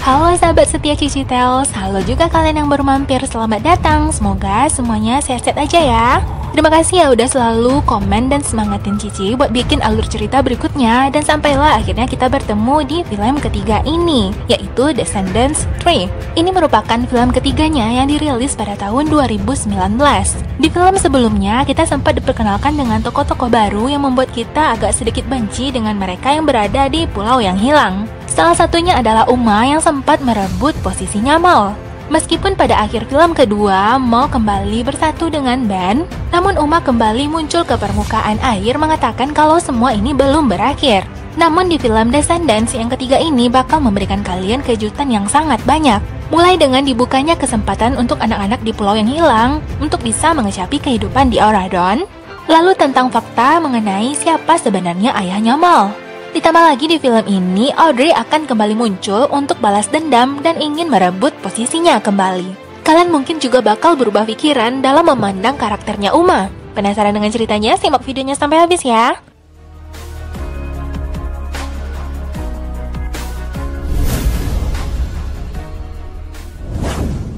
Halo sahabat setia Cici Tales, halo juga kalian yang baru mampir, selamat datang. Semoga semuanya sehat-sehat aja ya. Terima kasih ya udah selalu komen dan semangatin Cici buat bikin alur cerita berikutnya. Dan sampailah akhirnya kita bertemu di film ketiga ini, yaitu Descendants 3. Ini merupakan film ketiganya yang dirilis pada tahun 2019. Di film sebelumnya, kita sempat diperkenalkan dengan tokoh-tokoh baru yang membuat kita agak sedikit benci dengan mereka yang berada di pulau yang hilang. Salah satunya adalah Uma yang sempat merebut posisinya Mal. Meskipun pada akhir film kedua, Mal kembali bersatu dengan Ben, namun Uma kembali muncul ke permukaan air mengatakan kalau semua ini belum berakhir. Namun di film Descendants yang ketiga ini bakal memberikan kalian kejutan yang sangat banyak. Mulai dengan dibukanya kesempatan untuk anak-anak di pulau yang hilang untuk bisa mengecapi kehidupan di Auradon. Lalu tentang fakta mengenai siapa sebenarnya ayahnya Mal. Ditambah lagi di film ini, Audrey akan kembali muncul untuk balas dendam dan ingin merebut posisinya kembali. Kalian mungkin juga bakal berubah pikiran dalam memandang karakternya Uma. Penasaran dengan ceritanya? Simak videonya sampai habis ya.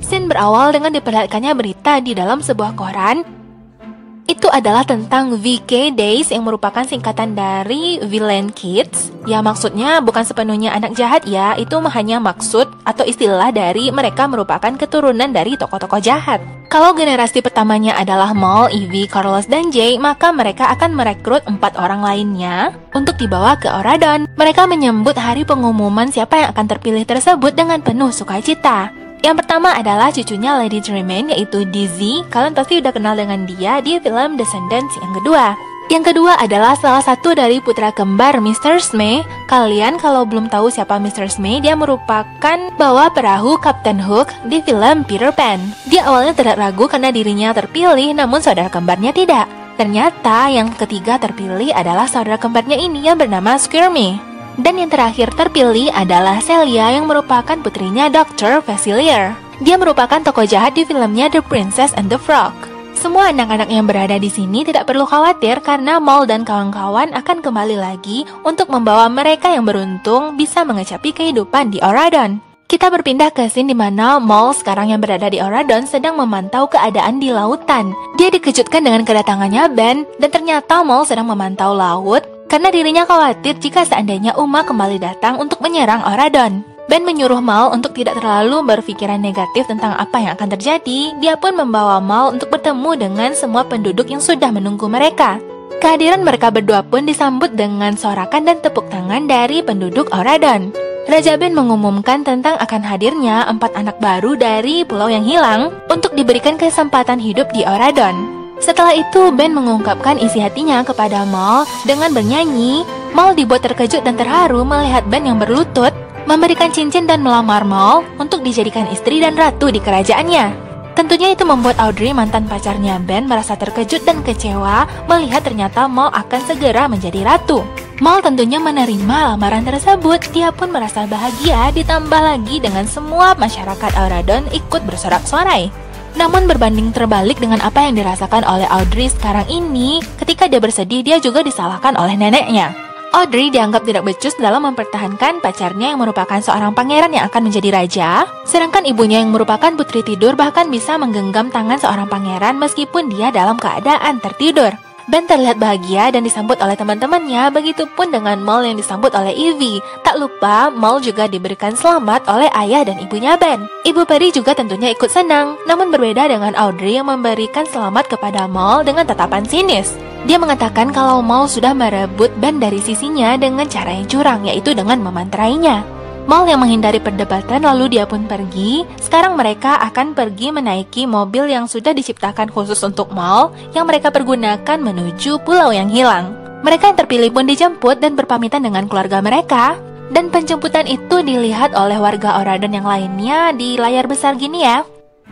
Scene berawal dengan diperlihatkannya berita di dalam sebuah koran. Itu adalah tentang VK Days yang merupakan singkatan dari Villain Kids. Ya maksudnya bukan sepenuhnya anak jahat ya, itu hanya maksud atau istilah dari mereka merupakan keturunan dari tokoh-tokoh jahat. Kalau generasi pertamanya adalah Mal, Evie, Carlos, dan Jay, maka mereka akan merekrut 4 orang lainnya untuk dibawa ke Auradon. Mereka menyambut hari pengumuman siapa yang akan terpilih tersebut dengan penuh sukacita. Yang pertama adalah cucunya Lady Tremaine, yaitu Dizzy. Kalian pasti udah kenal dengan dia di film Descendants yang kedua. Yang kedua adalah salah satu dari putra kembar Mr. Smee. Kalian kalau belum tahu siapa Mr. Smee, dia merupakan bawa perahu Captain Hook di film Peter Pan. Dia awalnya tidak ragu karena dirinya terpilih, namun saudara kembarnya tidak. Ternyata yang ketiga terpilih adalah saudara kembarnya ini yang bernama Squirmy. Dan yang terakhir terpilih adalah Celia yang merupakan putrinya Dr. Facilier. Dia merupakan tokoh jahat di filmnya The Princess and the Frog. Semua anak-anak yang berada di sini tidak perlu khawatir karena Mal dan kawan-kawan akan kembali lagi untuk membawa mereka yang beruntung bisa mengecapi kehidupan di Auradon. Kita berpindah ke scene di mana Mal sekarang yang berada di Auradon sedang memantau keadaan di lautan. Dia dikejutkan dengan kedatangannya Ben dan ternyata Mal sedang memantau laut karena dirinya khawatir jika seandainya Uma kembali datang untuk menyerang Auradon. Ben menyuruh Mal untuk tidak terlalu berpikiran negatif tentang apa yang akan terjadi. Dia pun membawa Mal untuk bertemu dengan semua penduduk yang sudah menunggu mereka. Kehadiran mereka berdua pun disambut dengan sorakan dan tepuk tangan dari penduduk Auradon. Raja Ben mengumumkan tentang akan hadirnya 4 anak baru dari pulau yang hilang untuk diberikan kesempatan hidup di Auradon. Setelah itu, Ben mengungkapkan isi hatinya kepada Mal dengan bernyanyi. Mal dibuat terkejut dan terharu melihat Ben yang berlutut, memberikan cincin dan melamar Mal untuk dijadikan istri dan ratu di kerajaannya. Tentunya itu membuat Audrey, mantan pacarnya Ben, merasa terkejut dan kecewa melihat ternyata Mal akan segera menjadi ratu. Mal tentunya menerima lamaran tersebut. Dia pun merasa bahagia, ditambah lagi dengan semua masyarakat Auradon ikut bersorak-sorai. Namun berbanding terbalik dengan apa yang dirasakan oleh Audrey sekarang ini, ketika dia bersedih, dia juga disalahkan oleh neneknya. Audrey dianggap tidak becus dalam mempertahankan pacarnya yang merupakan seorang pangeran yang akan menjadi raja, sedangkan ibunya yang merupakan putri tidur bahkan bisa menggenggam tangan seorang pangeran meskipun dia dalam keadaan tertidur. Ben terlihat bahagia dan disambut oleh teman-temannya, begitupun dengan Mal yang disambut oleh Evie. Tak lupa, Mal juga diberikan selamat oleh ayah dan ibunya Ben. Ibu peri juga tentunya ikut senang, namun berbeda dengan Audrey yang memberikan selamat kepada Mal dengan tatapan sinis. Dia mengatakan kalau Mal sudah merebut Ben dari sisinya dengan cara yang curang, yaitu dengan memantrainya. Mal yang menghindari perdebatan lalu dia pun pergi. Sekarang mereka akan pergi menaiki mobil yang sudah diciptakan khusus untuk Mal yang mereka pergunakan menuju pulau yang hilang. Mereka yang terpilih pun dijemput dan berpamitan dengan keluarga mereka. Dan penjemputan itu dilihat oleh warga Auradon yang lainnya di layar besar gini ya.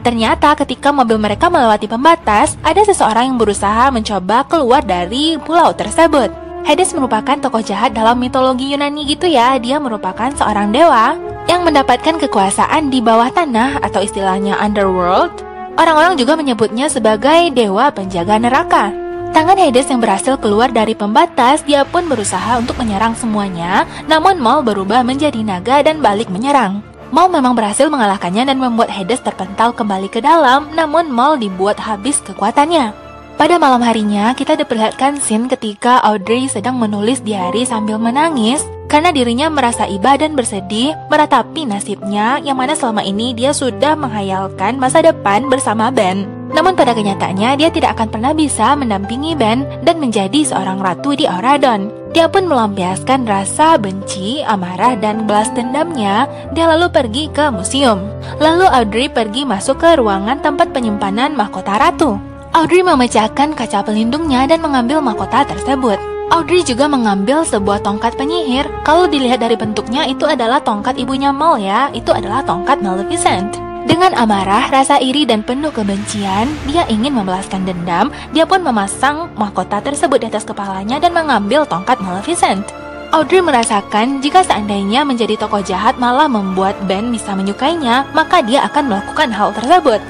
Ternyata ketika mobil mereka melewati pembatas, ada seseorang yang berusaha mencoba keluar dari pulau tersebut. Hades merupakan tokoh jahat dalam mitologi Yunani gitu ya. Dia merupakan seorang dewa yang mendapatkan kekuasaan di bawah tanah atau istilahnya underworld. Orang-orang juga menyebutnya sebagai dewa penjaga neraka. Tangan Hades yang berhasil keluar dari pembatas, dia pun berusaha untuk menyerang semuanya, namun Mal berubah menjadi naga dan balik menyerang. Maul memang berhasil mengalahkannya dan membuat Hades terpental kembali ke dalam, namun Maul dibuat habis kekuatannya. Pada malam harinya, kita diperlihatkan scene ketika Audrey sedang menulis diari sambil menangis karena dirinya merasa iba dan bersedih meratapi nasibnya yang mana selama ini dia sudah menghayalkan masa depan bersama Ben. Namun pada kenyataannya dia tidak akan pernah bisa mendampingi Ben dan menjadi seorang ratu di Auradon. Dia pun melampiaskan rasa benci, amarah, dan balas dendamnya. Dia lalu pergi ke museum. Lalu Audrey pergi masuk ke ruangan tempat penyimpanan mahkota ratu. Audrey memecahkan kaca pelindungnya dan mengambil mahkota tersebut. Audrey juga mengambil sebuah tongkat penyihir. Kalau dilihat dari bentuknya, itu adalah tongkat ibunya Maul ya. Itu adalah tongkat Maleficent. Dengan amarah, rasa iri, dan penuh kebencian, dia ingin membalaskan dendam. Dia pun memasang mahkota tersebut di atas kepalanya dan mengambil tongkat Maleficent. Audrey merasakan jika seandainya menjadi tokoh jahat malah membuat Ben bisa menyukainya, maka dia akan melakukan hal tersebut.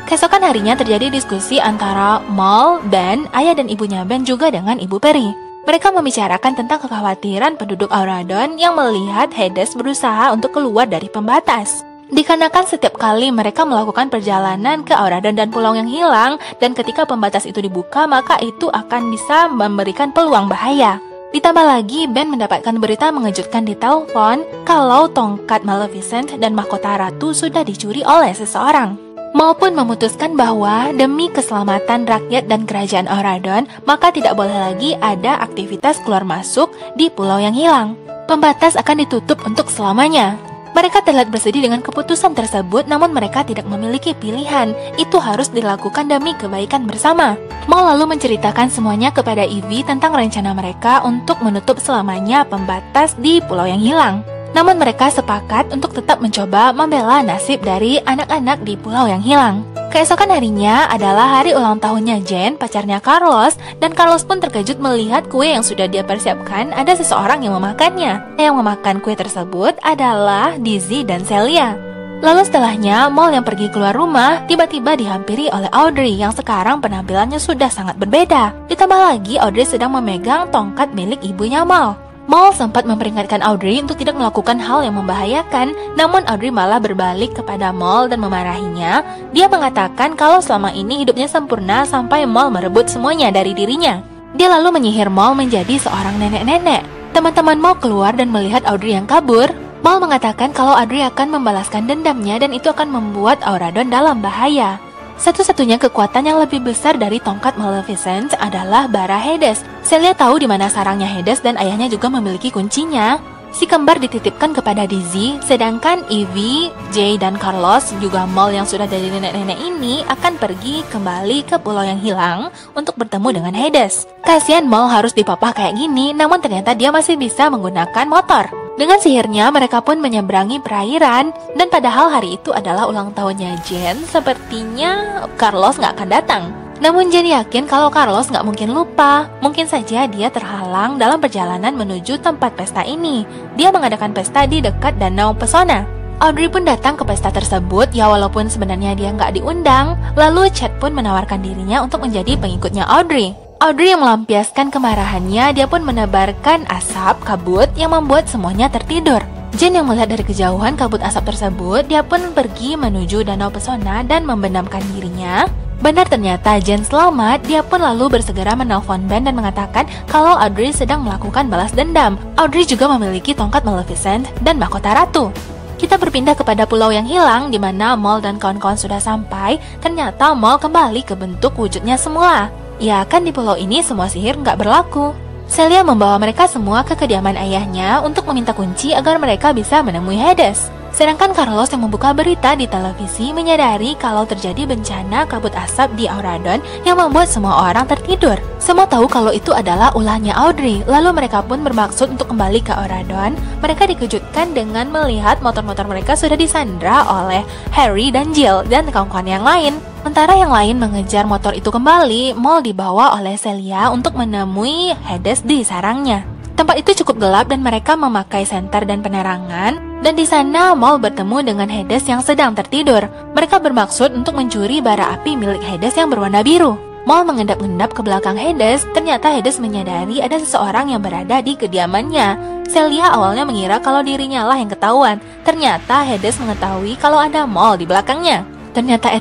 Keesokan harinya terjadi diskusi antara Maul, Ben, ayah dan ibunya Ben juga dengan Ibu Peri. Mereka membicarakan tentang kekhawatiran penduduk Auradon yang melihat Hades berusaha untuk keluar dari pembatas. Dikarenakan setiap kali mereka melakukan perjalanan ke Auradon dan pulau yang hilang, dan ketika pembatas itu dibuka, maka itu akan bisa memberikan peluang bahaya. Ditambah lagi, Ben mendapatkan berita mengejutkan di telepon kalau tongkat Maleficent dan mahkota ratu sudah dicuri oleh seseorang. Maul pun memutuskan bahwa demi keselamatan rakyat dan kerajaan Auradon, maka tidak boleh lagi ada aktivitas keluar masuk di pulau yang hilang. Pembatas akan ditutup untuk selamanya. Mereka terlihat bersedih dengan keputusan tersebut, namun mereka tidak memiliki pilihan. Itu harus dilakukan demi kebaikan bersama. Maul lalu menceritakan semuanya kepada Ivy tentang rencana mereka untuk menutup selamanya pembatas di pulau yang hilang. Namun mereka sepakat untuk tetap mencoba membela nasib dari anak-anak di pulau yang hilang. Keesokan harinya adalah hari ulang tahunnya Jane, pacarnya Carlos, dan Carlos pun terkejut melihat kue yang sudah dia persiapkan ada seseorang yang memakannya. Yang memakan kue tersebut adalah Dizzy dan Celia. Lalu setelahnya, Maul yang pergi keluar rumah tiba-tiba dihampiri oleh Audrey yang sekarang penampilannya sudah sangat berbeda. Ditambah lagi Audrey sedang memegang tongkat milik ibunya Maul. Maul sempat memperingatkan Audrey untuk tidak melakukan hal yang membahayakan, namun Audrey malah berbalik kepada Maul dan memarahinya. Dia mengatakan kalau selama ini hidupnya sempurna sampai Maul merebut semuanya dari dirinya. Dia lalu menyihir Maul menjadi seorang nenek-nenek. Teman-teman Maul keluar dan melihat Audrey yang kabur. Maul mengatakan kalau Audrey akan membalaskan dendamnya dan itu akan membuat Auradon dalam bahaya. Satu-satunya kekuatan yang lebih besar dari tongkat Maleficent adalah bara Hades. Celia tahu di mana sarangnya Hades dan ayahnya juga memiliki kuncinya. Si kembar dititipkan kepada Dizzy, sedangkan Ivy, Jay, dan Carlos juga Maul yang sudah jadi nenek-nenek ini akan pergi kembali ke pulau yang hilang untuk bertemu dengan Hades. Kasihan Maul harus dipapah kayak gini, namun ternyata dia masih bisa menggunakan motor. Dengan sihirnya, mereka pun menyeberangi perairan, dan padahal hari itu adalah ulang tahunnya Jane, sepertinya Carlos nggak akan datang. Namun Jane yakin kalau Carlos nggak mungkin lupa, mungkin saja dia terhalang dalam perjalanan menuju tempat pesta ini. Dia mengadakan pesta di dekat Danau Pesona. Audrey pun datang ke pesta tersebut, ya walaupun sebenarnya dia nggak diundang, lalu Chad pun menawarkan dirinya untuk menjadi pengikutnya Audrey. Audrey yang melampiaskan kemarahannya, dia pun menebarkan asap kabut yang membuat semuanya tertidur. Jane yang melihat dari kejauhan kabut asap tersebut, dia pun pergi menuju Danau Pesona dan membenamkan dirinya. Benar ternyata Jane selamat, dia pun lalu bersegera menelpon Ben dan mengatakan kalau Audrey sedang melakukan balas dendam. Audrey juga memiliki tongkat Maleficent dan mahkota ratu. Kita berpindah kepada pulau yang hilang di mana Maul dan kawan-kawan sudah sampai. Ternyata Maul kembali ke bentuk wujudnya semula. Ya kan di pulau ini semua sihir nggak berlaku. Celia membawa mereka semua ke kediaman ayahnya untuk meminta kunci agar mereka bisa menemui Hades. Sedangkan Carlos yang membuka berita di televisi menyadari kalau terjadi bencana kabut asap di Auradon yang membuat semua orang tertidur. Semua tahu kalau itu adalah ulahnya Audrey, lalu mereka pun bermaksud untuk kembali ke Auradon. Mereka dikejutkan dengan melihat motor-motor mereka sudah disandra oleh Harry dan Jill dan kawan-kawan yang lain. Sementara yang lain mengejar motor itu kembali, Maul dibawa oleh Celia untuk menemui Hades di sarangnya. Tempat itu cukup gelap dan mereka memakai senter dan penerangan. Dan di sana Maul bertemu dengan Hades yang sedang tertidur. Mereka bermaksud untuk mencuri bara api milik Hades yang berwarna biru. Mal mengendap-endap ke belakang Hades. Ternyata Hades menyadari ada seseorang yang berada di kediamannya. Celia awalnya mengira kalau dirinya lah yang ketahuan. Ternyata Hades mengetahui kalau ada Mal di belakangnya. Ternyata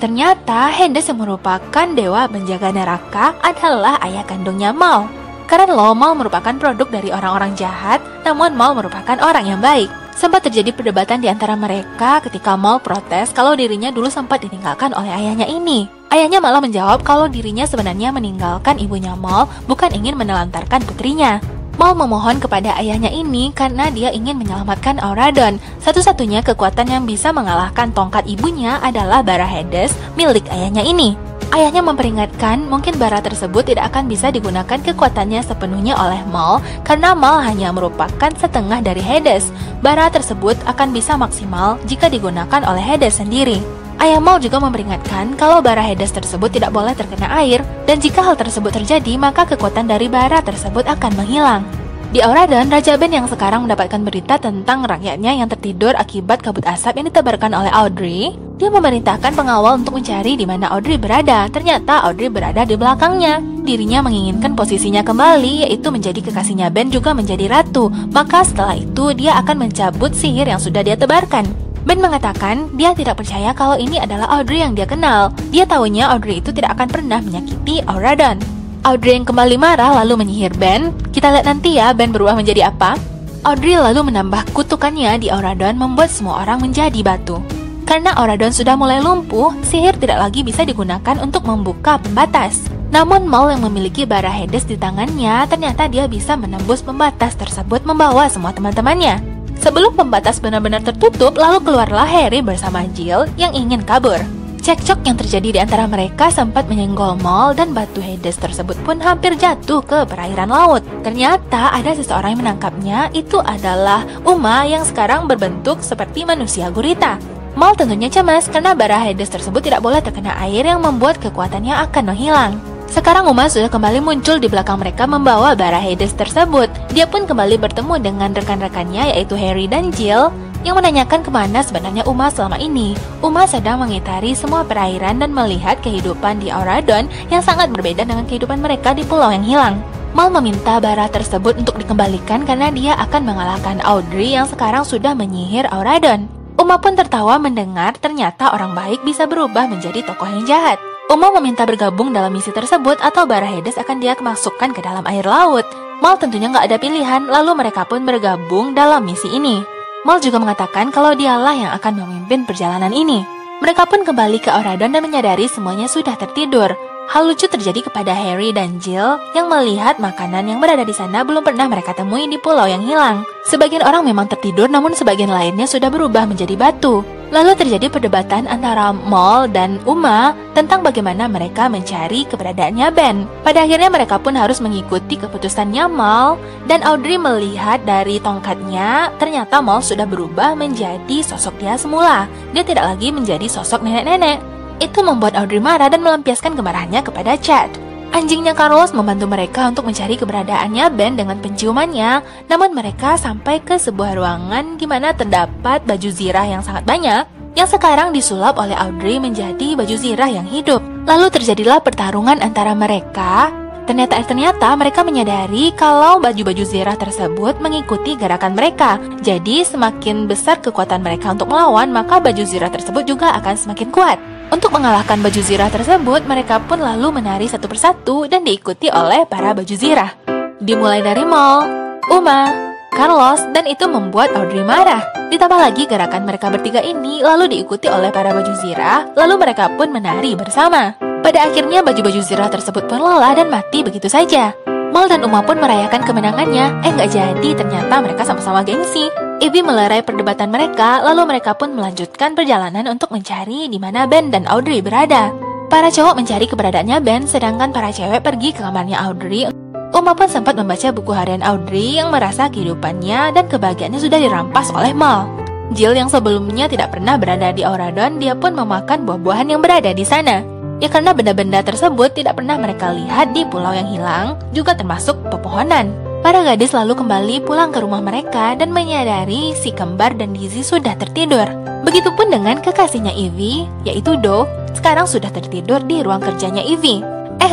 Hades yang merupakan dewa penjaga neraka adalah ayah kandungnya Mal. Karena Mal merupakan produk dari orang-orang jahat, namun Mal merupakan orang yang baik. Sempat terjadi perdebatan di antara mereka ketika Mal protes kalau dirinya dulu sempat ditinggalkan oleh ayahnya ini. Ayahnya malah menjawab kalau dirinya sebenarnya meninggalkan ibunya Mal bukan ingin menelantarkan putrinya. Mal memohon kepada ayahnya ini karena dia ingin menyelamatkan Auradon. Satu-satunya kekuatan yang bisa mengalahkan tongkat ibunya adalah bara Hades milik ayahnya ini. Ayahnya memperingatkan mungkin bara tersebut tidak akan bisa digunakan kekuatannya sepenuhnya oleh Mal karena Mal hanya merupakan setengah dari Hades. Bara tersebut akan bisa maksimal jika digunakan oleh Hades sendiri. Ayah Mal juga memperingatkan kalau bara Hades tersebut tidak boleh terkena air, dan jika hal tersebut terjadi maka kekuatan dari bara tersebut akan menghilang. Di Auradon, Raja Ben yang sekarang mendapatkan berita tentang rakyatnya yang tertidur akibat kabut asap yang ditebarkan oleh Audrey, dia memerintahkan pengawal untuk mencari di mana Audrey berada. Ternyata Audrey berada di belakangnya. Dirinya menginginkan posisinya kembali, yaitu menjadi kekasihnya Ben juga menjadi ratu. Maka setelah itu dia akan mencabut sihir yang sudah dia tebarkan. Ben mengatakan dia tidak percaya kalau ini adalah Audrey yang dia kenal. Dia tahunya Audrey itu tidak akan pernah menyakiti Auradon. Audrey yang kembali marah lalu menyihir Ben. Kita lihat nanti ya Ben berubah menjadi apa. Audrey lalu menambah kutukannya di Auradon membuat semua orang menjadi batu. Karena Auradon sudah mulai lumpuh, sihir tidak lagi bisa digunakan untuk membuka pembatas. Namun Mal yang memiliki bara Hades di tangannya, ternyata dia bisa menembus pembatas tersebut membawa semua teman-temannya. Sebelum pembatas benar-benar tertutup, lalu keluarlah Harry bersama Jill yang ingin kabur. Cekcok yang terjadi di antara mereka sempat menyenggol Mal dan batu Hades tersebut pun hampir jatuh ke perairan laut. Ternyata ada seseorang yang menangkapnya, itu adalah Uma yang sekarang berbentuk seperti manusia gurita. Mal tentunya cemas karena bara Hades tersebut tidak boleh terkena air yang membuat kekuatannya akan menghilang. Sekarang Uma sudah kembali muncul di belakang mereka membawa bara Hades tersebut. Dia pun kembali bertemu dengan rekan-rekannya yaitu Harry dan Jill yang menanyakan kemana sebenarnya Uma selama ini. Uma sedang mengitari semua perairan dan melihat kehidupan di Auradon yang sangat berbeda dengan kehidupan mereka di pulau yang hilang. Mal meminta bara tersebut untuk dikembalikan karena dia akan mengalahkan Audrey yang sekarang sudah menyihir Auradon. Uma pun tertawa mendengar ternyata orang baik bisa berubah menjadi tokoh yang jahat. Uma meminta bergabung dalam misi tersebut atau bara Hades akan dia masukkan ke dalam air laut. Mal tentunya nggak ada pilihan, lalu mereka pun bergabung dalam misi ini. Mal juga mengatakan kalau dialah yang akan memimpin perjalanan ini. Mereka pun kembali ke Auradon dan menyadari semuanya sudah tertidur. Hal lucu terjadi kepada Harry dan Jill yang melihat makanan yang berada di sana belum pernah mereka temui di pulau yang hilang. Sebagian orang memang tertidur namun sebagian lainnya sudah berubah menjadi batu. Lalu terjadi perdebatan antara Mal dan Uma tentang bagaimana mereka mencari keberadaannya Ben. Pada akhirnya mereka pun harus mengikuti keputusannya Mal, dan Audrey melihat dari tongkatnya ternyata Mal sudah berubah menjadi sosok dia semula. Dia tidak lagi menjadi sosok nenek-nenek. Itu membuat Audrey marah dan melampiaskan kemarahannya kepada Chad. Anjingnya Carlos membantu mereka untuk mencari keberadaannya Ben dengan penciumannya. Namun mereka sampai ke sebuah ruangan di mana terdapat baju zirah yang sangat banyak yang sekarang disulap oleh Audrey menjadi baju zirah yang hidup. Lalu terjadilah pertarungan antara mereka. Ternyata mereka menyadari kalau baju-baju zirah tersebut mengikuti gerakan mereka. Jadi semakin besar kekuatan mereka untuk melawan, maka baju zirah tersebut juga akan semakin kuat. Untuk mengalahkan baju zirah tersebut, mereka pun lalu menari satu persatu dan diikuti oleh para baju zirah. Dimulai dari Mal, Uma, Carlos, dan itu membuat Audrey marah. Ditambah lagi gerakan mereka bertiga ini lalu diikuti oleh para baju zirah, lalu mereka pun menari bersama. Pada akhirnya baju-baju zirah tersebut pun lelah dan mati begitu saja. Mal dan Uma pun merayakan kemenangannya. Nggak jadi, ternyata mereka sama-sama gengsi. Ivy melerai perdebatan mereka, lalu mereka pun melanjutkan perjalanan untuk mencari di mana Ben dan Audrey berada. Para cowok mencari keberadaannya Ben, sedangkan para cewek pergi ke kamarnya Audrey. Uma pun sempat membaca buku harian Audrey yang merasa kehidupannya dan kebahagiaannya sudah dirampas oleh Mal. Jill yang sebelumnya tidak pernah berada di Auradon, dia pun memakan buah-buahan yang berada di sana. Ya karena benda-benda tersebut tidak pernah mereka lihat di pulau yang hilang, juga termasuk pepohonan. Para gadis lalu kembali pulang ke rumah mereka dan menyadari si kembar dan Dizzy sudah tertidur. Begitupun dengan kekasihnya Ivy, yaitu Do, sekarang sudah tertidur di ruang kerjanya Ivy.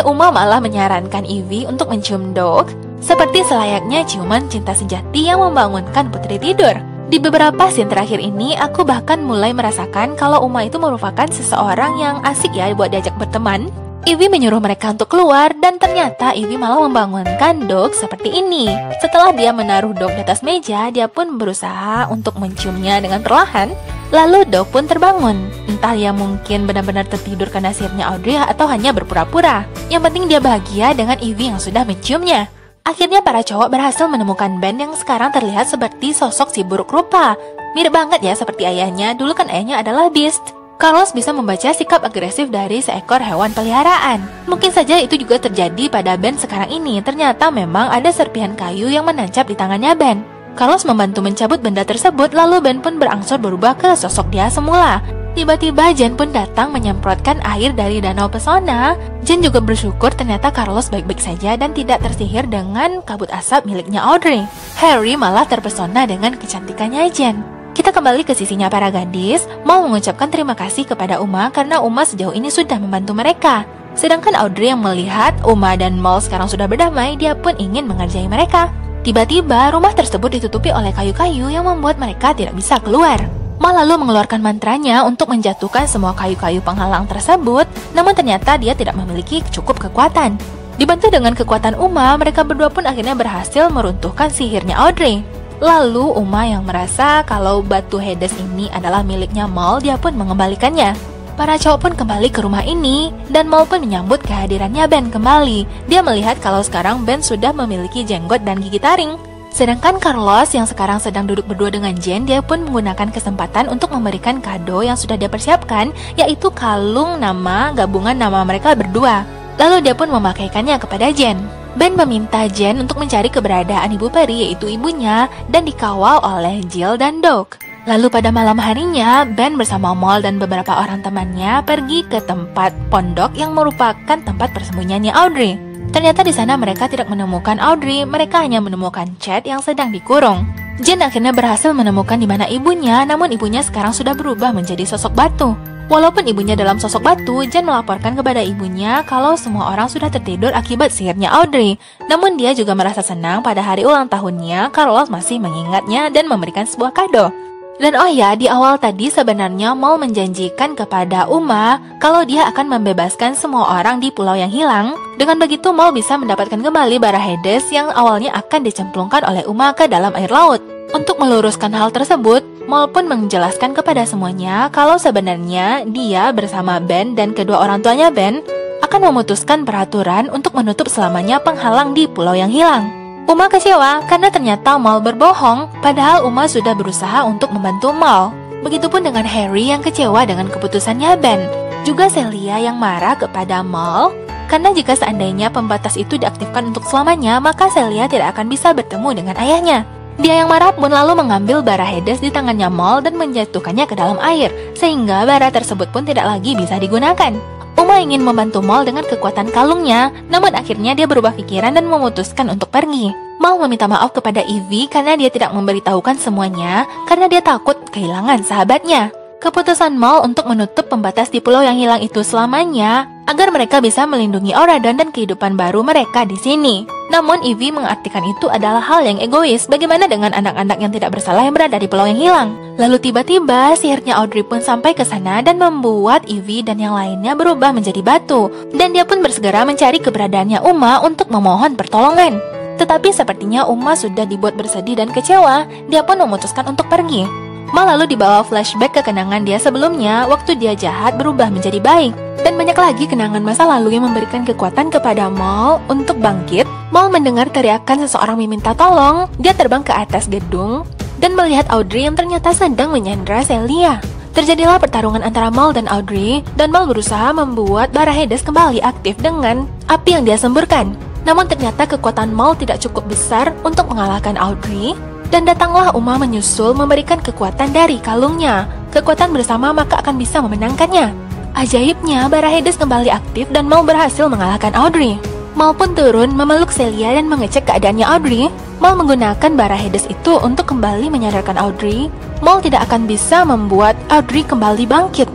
Uma malah menyarankan Ivy untuk mencium Doug, seperti selayaknya ciuman cinta sejati yang membangunkan putri tidur. Di beberapa scene terakhir ini, aku bahkan mulai merasakan kalau Uma itu merupakan seseorang yang asik ya buat diajak berteman. Ivy menyuruh mereka untuk keluar, dan ternyata Ivy malah membangunkan Doug seperti ini. Setelah dia menaruh Doug di atas meja, dia pun berusaha untuk menciumnya dengan perlahan. Lalu Doug pun terbangun. Entah dia mungkin benar-benar tertidur karena sihirnya Audrey atau hanya berpura-pura. Yang penting dia bahagia dengan Ivy yang sudah menciumnya. Akhirnya para cowok berhasil menemukan Ben yang sekarang terlihat seperti sosok si buruk rupa. Mirip banget ya seperti ayahnya, dulu kan ayahnya adalah Beast. Carlos bisa membaca sikap agresif dari seekor hewan peliharaan. Mungkin saja itu juga terjadi pada Ben sekarang ini. Ternyata memang ada serpihan kayu yang menancap di tangannya Ben. Carlos membantu mencabut benda tersebut, lalu Ben pun berangsur berubah ke sosok dia semula. Tiba-tiba Jen pun datang menyemprotkan air dari danau pesona. Jen juga bersyukur ternyata Carlos baik-baik saja dan tidak tersihir dengan kabut asap miliknya Audrey. Harry malah terpesona dengan kecantikannya Jen. Kita kembali ke sisinya para gadis, mau mengucapkan terima kasih kepada Uma karena Uma sejauh ini sudah membantu mereka. Sedangkan Audrey yang melihat Uma dan Mal sekarang sudah berdamai, dia pun ingin mengerjai mereka. Tiba-tiba rumah tersebut ditutupi oleh kayu-kayu yang membuat mereka tidak bisa keluar. Mal lalu mengeluarkan mantranya untuk menjatuhkan semua kayu-kayu penghalang tersebut, namun ternyata dia tidak memiliki cukup kekuatan. Dibantu dengan kekuatan Uma, mereka berdua pun akhirnya berhasil meruntuhkan sihirnya Audrey. Lalu Uma yang merasa kalau batu Hades ini adalah miliknya Mal, dia pun mengembalikannya. Para cowok pun kembali ke rumah ini, dan Mal pun menyambut kehadirannya Ben kembali. Dia melihat kalau sekarang Ben sudah memiliki jenggot dan gigi taring. Sedangkan Carlos yang sekarang sedang duduk berdua dengan Jen, dia pun menggunakan kesempatan untuk memberikan kado yang sudah dia persiapkan, yaitu kalung gabungan nama mereka berdua. Lalu dia pun memakaikannya kepada Jen. Ben meminta Jen untuk mencari keberadaan ibu peri, yaitu ibunya, dan dikawal oleh Jill dan Doug. Lalu pada malam harinya, Ben bersama Mal dan beberapa orang temannya pergi ke tempat pondok yang merupakan tempat persembunyiannya Audrey. Ternyata di sana mereka tidak menemukan Audrey, mereka hanya menemukan Chad yang sedang dikurung. Jen akhirnya berhasil menemukan di mana ibunya, namun ibunya sekarang sudah berubah menjadi sosok batu. Walaupun ibunya dalam sosok batu, Jen melaporkan kepada ibunya kalau semua orang sudah tertidur akibat sihirnya Audrey. Namun dia juga merasa senang pada hari ulang tahunnya, Carlos masih mengingatnya dan memberikan sebuah kado. Dan oh ya, di awal tadi sebenarnya Mal menjanjikan kepada Uma kalau dia akan membebaskan semua orang di pulau yang hilang. Dengan begitu Mal bisa mendapatkan kembali bara Hades yang awalnya akan dicemplungkan oleh Uma ke dalam air laut. Untuk meluruskan hal tersebut, Mal pun menjelaskan kepada semuanya kalau sebenarnya dia bersama Ben dan kedua orang tuanya Ben akan memutuskan peraturan untuk menutup selamanya penghalang di pulau yang hilang. Uma kecewa karena ternyata Mal berbohong, padahal Uma sudah berusaha untuk membantu Mal. Begitupun dengan Harry yang kecewa dengan keputusannya Ben. Juga Celia yang marah kepada Mal, karena jika seandainya pembatas itu diaktifkan untuk selamanya, maka Celia tidak akan bisa bertemu dengan ayahnya. Dia yang marah pun lalu mengambil bara Hades di tangannya Mal dan menjatuhkannya ke dalam air, sehingga bara tersebut pun tidak lagi bisa digunakan. Uma ingin membantu Mal dengan kekuatan kalungnya, namun akhirnya dia berubah pikiran dan memutuskan untuk pergi. Mal meminta maaf kepada Ivy karena dia tidak memberitahukan semuanya, karena dia takut kehilangan sahabatnya. Keputusan Mal untuk menutup pembatas di pulau yang hilang itu selamanya agar mereka bisa melindungi Auradon dan kehidupan baru mereka di sini. Namun Ivy mengartikan itu adalah hal yang egois. Bagaimana dengan anak-anak yang tidak bersalah yang berada di pulau yang hilang? Lalu tiba-tiba sihirnya Audrey pun sampai ke sana dan membuat Ivy dan yang lainnya berubah menjadi batu. Dan dia pun bersegera mencari keberadaannya Uma untuk memohon pertolongan. Tetapi sepertinya Uma sudah dibuat bersedih dan kecewa. Dia pun memutuskan untuk pergi. Mal lalu dibawa flashback ke kenangan dia sebelumnya waktu dia jahat berubah menjadi baik. Dan banyak lagi kenangan masa lalu yang memberikan kekuatan kepada Mal untuk bangkit. Mal mendengar teriakan seseorang meminta tolong. Dia terbang ke atas gedung dan melihat Audrey yang ternyata sedang menyandra Celia. Terjadilah pertarungan antara Mal dan Audrey, dan Mal berusaha membuat bara Hades kembali aktif dengan api yang dia semburkan. Namun ternyata kekuatan Mal tidak cukup besar untuk mengalahkan Audrey. Dan datanglah Uma menyusul memberikan kekuatan dari kalungnya. Kekuatan bersama maka akan bisa memenangkannya. Ajaibnya, bara Hades kembali aktif dan Mal berhasil mengalahkan Audrey. Mal pun turun memeluk Celia dan mengecek keadaannya Audrey. Mal menggunakan bara Hades itu untuk kembali menyadarkan Audrey. Mal tidak akan bisa membuat Audrey kembali bangkit.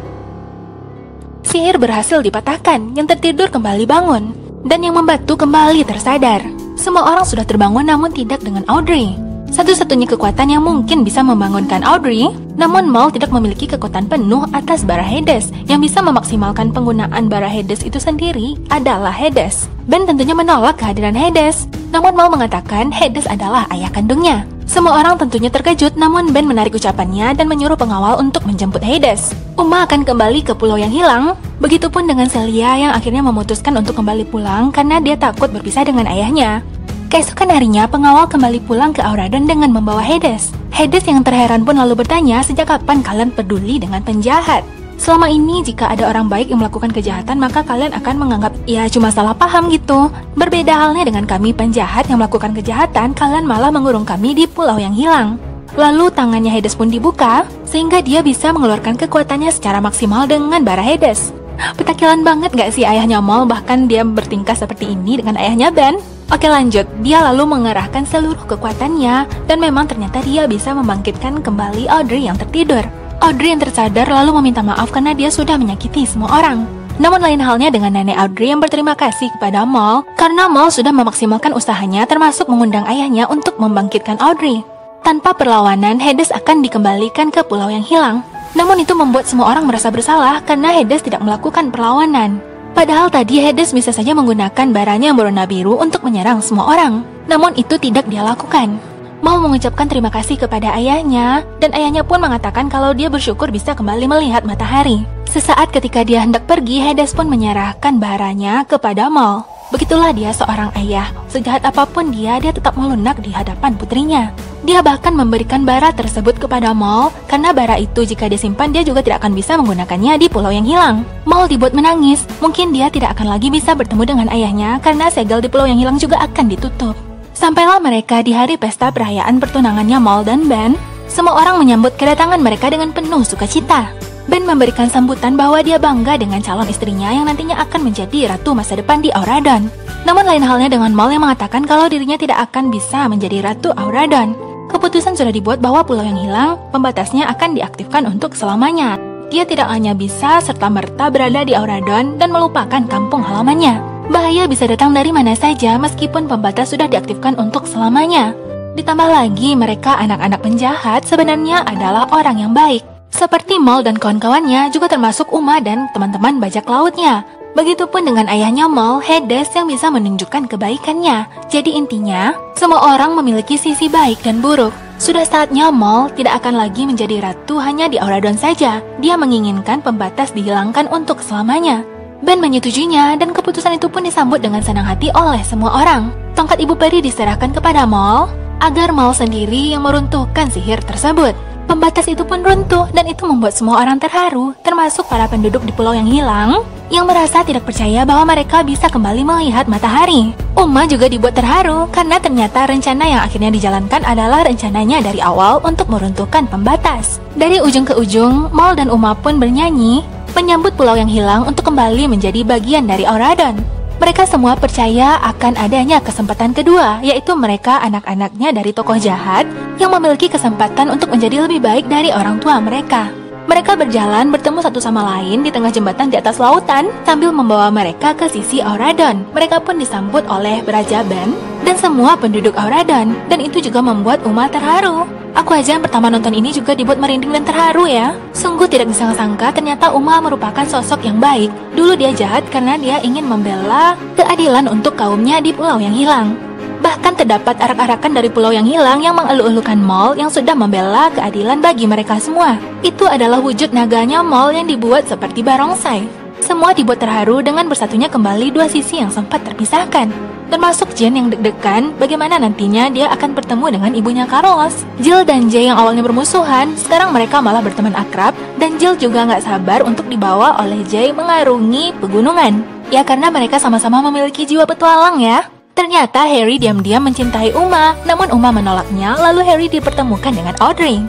Sihir berhasil dipatahkan, yang tertidur kembali bangun. dan yang membantu kembali tersadar. Semua orang sudah terbangun namun tidak dengan Audrey. Satu-satunya kekuatan yang mungkin bisa membangunkan Audrey, namun Mal tidak memiliki kekuatan penuh atas bara Hades. Yang bisa memaksimalkan penggunaan bara Hades itu sendiri adalah Hades. Ben tentunya menolak kehadiran Hades, namun Mal mengatakan Hades adalah ayah kandungnya. Semua orang tentunya terkejut, namun Ben menarik ucapannya dan menyuruh pengawal untuk menjemput Hades. Uma akan kembali ke pulau yang hilang. Begitupun dengan Celia yang akhirnya memutuskan untuk kembali pulang karena dia takut berpisah dengan ayahnya. Keesokan harinya, pengawal kembali pulang ke Auradon dengan membawa Hades. Hades yang terheran pun lalu bertanya, sejak kapan kalian peduli dengan penjahat? Selama ini jika ada orang baik yang melakukan kejahatan, maka kalian akan menganggap ya cuma salah paham gitu. Berbeda halnya dengan kami penjahat yang melakukan kejahatan, kalian malah mengurung kami di pulau yang hilang. Lalu tangannya Hades pun dibuka, sehingga dia bisa mengeluarkan kekuatannya secara maksimal dengan bara Hades. Petakilan banget gak sih ayahnya Mal, bahkan dia bertingkah seperti ini dengan ayahnya Ben? Oke lanjut, dia lalu mengerahkan seluruh kekuatannya dan memang ternyata dia bisa membangkitkan kembali Audrey yang tertidur. Audrey yang tersadar lalu meminta maaf karena dia sudah menyakiti semua orang. Namun lain halnya dengan nenek Audrey yang berterima kasih kepada Mal karena Mal sudah memaksimalkan usahanya termasuk mengundang ayahnya untuk membangkitkan Audrey. Tanpa perlawanan, Hades akan dikembalikan ke pulau yang hilang. Namun itu membuat semua orang merasa bersalah karena Hades tidak melakukan perlawanan. Padahal tadi Hades bisa saja menggunakan baranya yang berwarna biru untuk menyerang semua orang. Namun itu tidak dia lakukan. Mal mengucapkan terima kasih kepada ayahnya, dan ayahnya pun mengatakan kalau dia bersyukur bisa kembali melihat matahari. Sesaat ketika dia hendak pergi, Hades pun menyerahkan baranya kepada Mal. Begitulah dia seorang ayah. Sejahat apapun dia tetap melunak di hadapan putrinya. Dia bahkan memberikan bara tersebut kepada Mal, karena bara itu jika disimpan dia juga tidak akan bisa menggunakannya di pulau yang hilang. Mal dibuat menangis, mungkin dia tidak akan lagi bisa bertemu dengan ayahnya karena segel di pulau yang hilang juga akan ditutup. Sampailah mereka di hari pesta perayaan pertunangannya Mal dan Ben. Semua orang menyambut kedatangan mereka dengan penuh sukacita. Ben memberikan sambutan bahwa dia bangga dengan calon istrinya yang nantinya akan menjadi ratu masa depan di Auradon. Namun lain halnya dengan Mal yang mengatakan kalau dirinya tidak akan bisa menjadi ratu Auradon. Keputusan sudah dibuat bahwa pulau yang hilang, pembatasnya akan diaktifkan untuk selamanya. Dia tidak hanya bisa serta-merta berada di Auradon dan melupakan kampung halamannya. Bahaya bisa datang dari mana saja meskipun pembatas sudah diaktifkan untuk selamanya. Ditambah lagi mereka anak-anak penjahat sebenarnya adalah orang yang baik. Seperti Mal dan kawan-kawannya juga termasuk Uma dan teman-teman bajak lautnya. Begitupun dengan ayahnya Mal, Hades yang bisa menunjukkan kebaikannya. Jadi intinya, semua orang memiliki sisi baik dan buruk. Sudah saatnya Mal tidak akan lagi menjadi ratu hanya di Auradon saja. Dia menginginkan pembatas dihilangkan untuk selamanya. Ben menyetujuinya dan keputusan itu pun disambut dengan senang hati oleh semua orang. Tongkat Ibu Peri diserahkan kepada Mal agar Mal sendiri yang meruntuhkan sihir tersebut. Pembatas itu pun runtuh dan itu membuat semua orang terharu, termasuk para penduduk di pulau yang hilang yang merasa tidak percaya bahwa mereka bisa kembali melihat matahari. Uma juga dibuat terharu karena ternyata rencana yang akhirnya dijalankan adalah rencananya dari awal untuk meruntuhkan pembatas. Dari ujung ke ujung, Mal dan Uma pun bernyanyi menyambut pulau yang hilang untuk kembali menjadi bagian dari Auradon. Mereka semua percaya akan adanya kesempatan kedua, yaitu mereka anak-anaknya dari tokoh jahat yang memiliki kesempatan untuk menjadi lebih baik dari orang tua mereka. Mereka berjalan bertemu satu sama lain di tengah jembatan di atas lautan sambil membawa mereka ke sisi Auradon. Mereka pun disambut oleh Raja Ben dan semua penduduk Auradon, dan itu juga membuat Uma terharu. Aku aja yang pertama nonton ini juga dibuat merinding dan terharu ya. Sungguh tidak disangka-sangka ternyata Uma merupakan sosok yang baik. Dulu dia jahat karena dia ingin membela keadilan untuk kaumnya di pulau yang hilang. Bahkan terdapat arak-arakan dari pulau yang hilang yang mengeluh-elukan Mal yang sudah membela keadilan bagi mereka semua. Itu adalah wujud naganya Mal yang dibuat seperti barongsai. Semua dibuat terharu dengan bersatunya kembali dua sisi yang sempat terpisahkan. Termasuk Jen yang deg-degan bagaimana nantinya dia akan bertemu dengan ibunya Carlos. Jill dan Jay yang awalnya bermusuhan, sekarang mereka malah berteman akrab. Dan Jill juga gak sabar untuk dibawa oleh Jay mengarungi pegunungan. Ya karena mereka sama-sama memiliki jiwa petualang ya. Ternyata Harry diam-diam mencintai Uma, namun Uma menolaknya, lalu Harry dipertemukan dengan Audrey.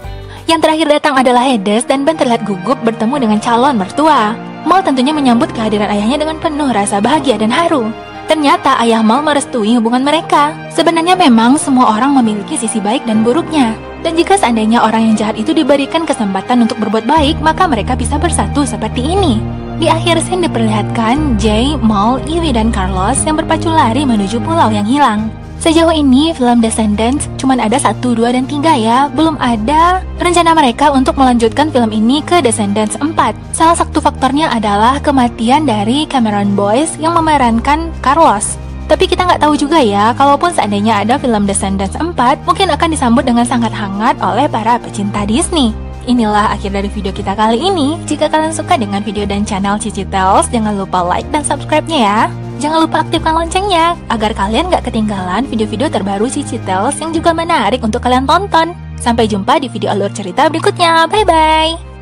Yang terakhir datang adalah Hades dan Ben terlihat gugup bertemu dengan calon mertua. Mal tentunya menyambut kehadiran ayahnya dengan penuh rasa bahagia dan haru. Ternyata ayah Mal merestui hubungan mereka. Sebenarnya memang semua orang memiliki sisi baik dan buruknya. Dan jika seandainya orang yang jahat itu diberikan kesempatan untuk berbuat baik, maka mereka bisa bersatu seperti ini. Di akhir scene diperlihatkan Jay, Mal, Evie, dan Carlos yang berpacu lari menuju pulau yang hilang. Sejauh ini film Descendants cuma ada 1, 2, dan 3 ya. Belum ada rencana mereka untuk melanjutkan film ini ke Descendants 4. Salah satu faktornya adalah kematian dari Cameron Boyce yang memerankan Carlos. Tapi kita nggak tahu juga ya, kalaupun seandainya ada film Descendants 4, mungkin akan disambut dengan sangat hangat oleh para pecinta Disney. Inilah akhir dari video kita kali ini. Jika kalian suka dengan video dan channel Cici Tales, jangan lupa like dan subscribe-nya ya. Jangan lupa aktifkan loncengnya, agar kalian gak ketinggalan video-video terbaru Cici Tales yang juga menarik untuk kalian tonton. Sampai jumpa di video alur cerita berikutnya. Bye-bye!